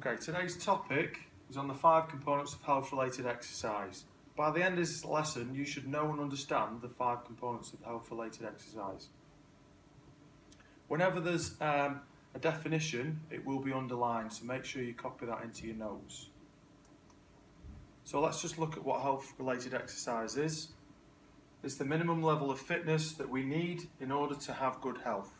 Okay, today's topic is on the 5 components of health-related exercise. By the end of this lesson, you should know and understand the 5 components of health-related exercise. Whenever there's a definition, it will be underlined, so make sure you copy that into your notes. So let's just look at what health-related exercise is. It's the minimum level of fitness that we need in order to have good health.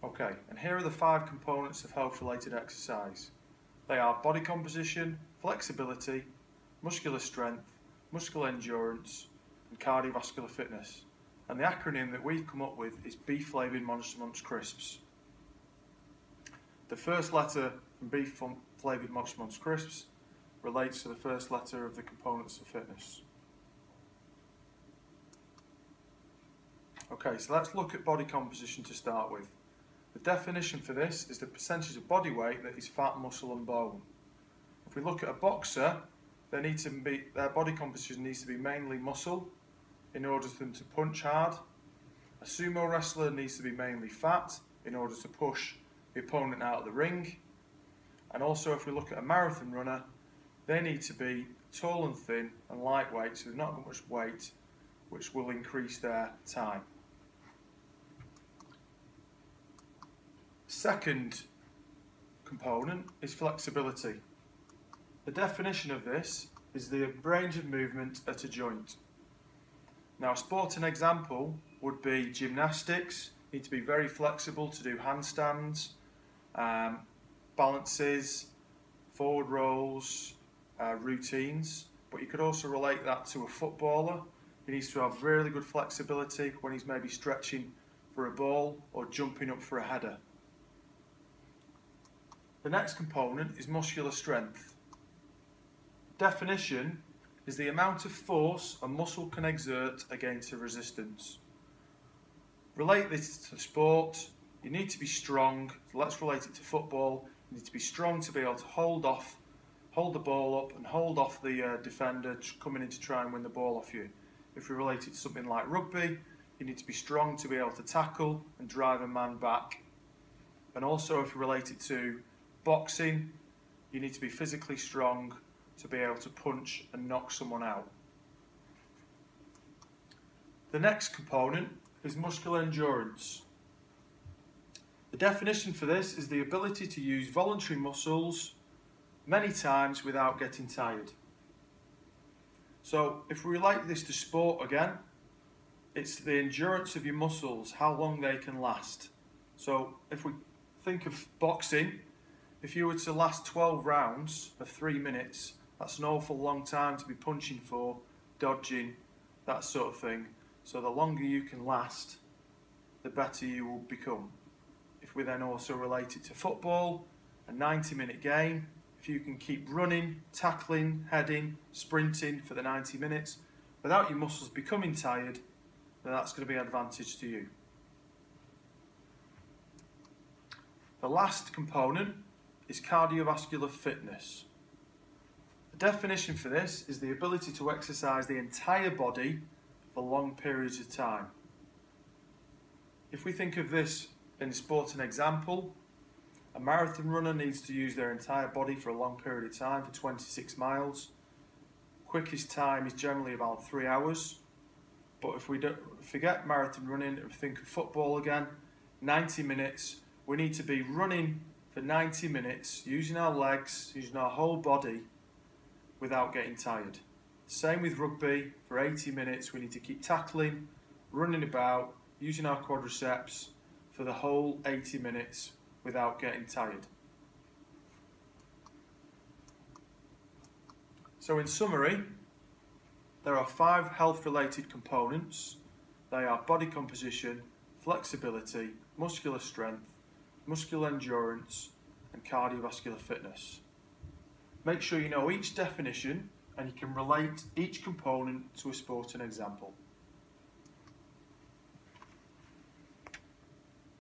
Okay, and here are the 5 components of health-related exercise. They are body composition, flexibility, muscular strength, muscular endurance, and cardiovascular fitness. And the acronym that we've come up with is Beef Flavoured Monster Munch Crisps. The first letter from Beef Flavoured Monster Munch Crisps relates to the first letter of the components of fitness. Okay, so let's look at body composition to start with. The definition for this is the percentage of body weight that is fat, muscle and bone. If we look at a boxer, their body composition needs to be mainly muscle in order for them to punch hard. A sumo wrestler needs to be mainly fat in order to push the opponent out of the ring. And also if we look at a marathon runner, they need to be tall and thin and lightweight, so they've not got much weight, which will increase their time. Second component is flexibility. The definition of this is the range of movement at a joint. Now, a sporting example would be gymnastics. You need to be very flexible to do handstands, balances, forward rolls, routines. But you could also relate that to a footballer. He needs to have really good flexibility when he's maybe stretching for a ball or jumping up for a header. The next component is muscular strength. Definition is the amount of force a muscle can exert against a resistance. Relate this to sport. You need to be strong. So let's relate it to football. You need to be strong to be able to hold the ball up and hold off the defender coming in to try and win the ball off you. If we relate it to something like rugby, you need to be strong to be able to tackle and drive a man back. And also if we relate it to boxing, you need to be physically strong to be able to punch and knock someone out. The next component is muscular endurance. The definition for this is the ability to use voluntary muscles many times without getting tired. So if we relate this to sport again, it's the endurance of your muscles, how long they can last. So if we think of boxing, if you were to last 12 rounds of 3 minutes, that's an awful long time to be punching for, dodging, that sort of thing. So the longer you can last, the better you will become. If we then also relate it to football, a 90-minute game, if you can keep running, tackling, heading, sprinting for the 90 minutes, without your muscles becoming tired, then that's going to be an advantage to you. The last component is cardiovascular fitness. The definition for this is the ability to exercise the entire body for long periods of time. If we think of this in a sporting example, a marathon runner needs to use their entire body for a long period of time for 26 miles. Quickest time is generally about 3 hours. But if we forget marathon running and think of football again, 90 minutes, we need to be running for 90 minutes, using our legs, using our whole body without getting tired. Same with rugby, for 80 minutes we need to keep tackling, running about, using our quadriceps for the whole 80 minutes without getting tired. So in summary, there are 5 health-related components. They are body composition, flexibility, muscular strength, muscular endurance and cardiovascular fitness. Make sure you know each definition and you can relate each component to a sporting example.